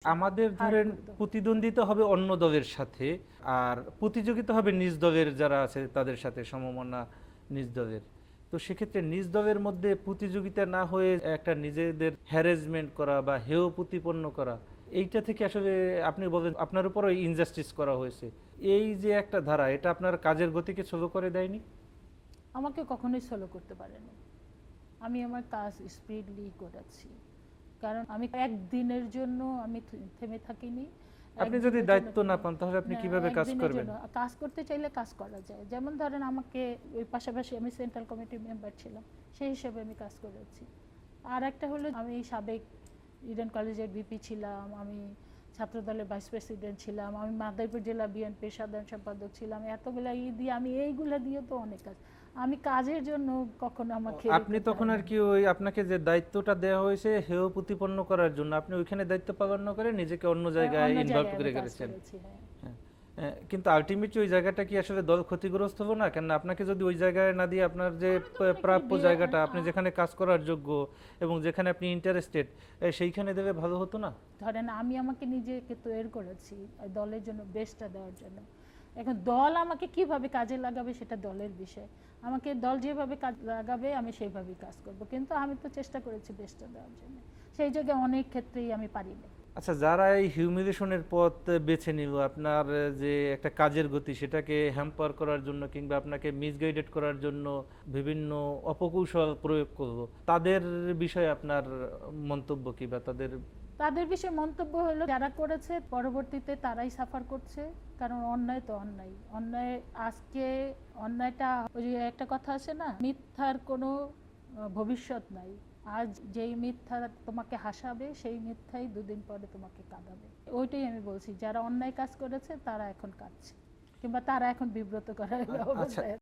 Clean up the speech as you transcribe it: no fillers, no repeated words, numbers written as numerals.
আমাদের ধরেন প্রতিদ্বন্দ্বিতা হবে অন্য দলের সাথে, আর প্রতিযোগিতা হবে নিজ দলের যারা আছে তাদের সাথে, সমমনা নিজ দলের। তো সেক্ষেত্রে নিজ দলের মধ্যে প্রতিযোগিতা না হয়ে একটা নিজেদের হ্যারাসমেন্ট করা বা হেয় প্রতিপন্ন করা, এইটা থেকে আসলে আপনি বলেন আপনার উপরও ইনজাস্টিস করা হয়েছে, এই যে একটা ধারা, এটা আপনার কাজের গতিকে স্লো করে দেয়নি? আমাকে কখনোই সোলো করতে পারেনি। আমি আমার কাজ স্পিডলি করেছি, কারণ আমি একদিনের জন্য আমি থেমে থাকিনি। আপনি যদি দায়িত্ব না পান তাহলে আপনি কিভাবে কাজ করবেন? কাজ করতে চাইলে কাজ করা যায়। যেমন ধরেন আমাকে ওই পাশাপাশি আমি সেন্ট্রাল কমিটি মেম্বার ছিলাম, সেই হিসেবে আমি কাজ করেছি। আর একটা হলো আমি সাবেক ইডেন কলেজের ভিপি ছিলাম, আমি ছাত্রদলের ভাইস প্রেসিডেন্ট ছিলাম, আমি মাদারীপুর জেলা বিএনপির সাধারণ সম্পাদক ছিলাম। এতগুলা দিয়ে আমি এইগুলা দিয়ে তো অনেক কাজ, আমি কাজের জন্য কখনো আমাকে আপনি তখন আর কি ওই আপনাকে যে দায়িত্বটা দেওয়া হয়েছে হেয় প্রতিপন্ন করার জন্য আপনি ওইখানে দায়িত্ব পালন না করে নিজেকে অন্য জায়গায় ইনভলভ করে গেছেন। হ্যাঁ, কিন্তু আলটিমেটলি ওই জায়গাটা কি আসলে দল ক্ষতিগ্রস্ত হবে না? কেন আপনাকে যদি ওই জায়গায় না দিয়ে আপনার যে প্রাপ্য জায়গাটা, আপনি যেখানে কাজ করার যোগ্য এবং যেখানে আপনি ইন্টারেস্টেড, সেইখানে দেবে ভালো হতো না? ধরেন আমি আমাকে নিজেকে তৈরি করেছি দলের জন্য, বেস্টটা দেওয়ার জন্য। এখন দল আমাকে কিভাবে কাজে লাগাবে সেটা দলের বিষয়, আমাকে দল যেভাবে কাজ লাগাবে আমি সেইভাবেই কাজ করব, কিন্তু আমি তো চেষ্টা করেছি বেস্টটা দেওয়ার জন্য। সেই জায়গায় অনেক ক্ষেত্রেই আমি পারিনি। আচ্ছা, যারা এই হিউমিলেশনের পথ বেছে নিল আপনার যে একটা কাজের গতি সেটাকে হ্যাম্পার করার জন্য কিংবা আপনাকে মিসগাইডেড করার জন্য বিভিন্ন অপকৌশল প্রয়োগ করলো, তাদের বিষয়ে আপনার মন্তব্য কি? বা তাদের বিষয়ে মন্তব্য হলো যারা করেছে পরবর্তীতে তারাই সাফার করছে, কারণ অন্যায় তো অন্যায়। অন্যায় আজকে অন্যায়টা, ওই যে একটা কথা আছে না, মিথ্যার কোনো ভবিষ্যৎ নাই। আজ যেই মিথ্যা তোমাকে হাসাবে সেই মিথ্যাই দুদিন পরে তোমাকে কাঁদাবে। ওইটাই আমি বলছি, যারা অন্যায় কাজ করেছে তারা এখন কাঁদছে, কিংবা তারা এখন বিব্রত করার অবস্থায়।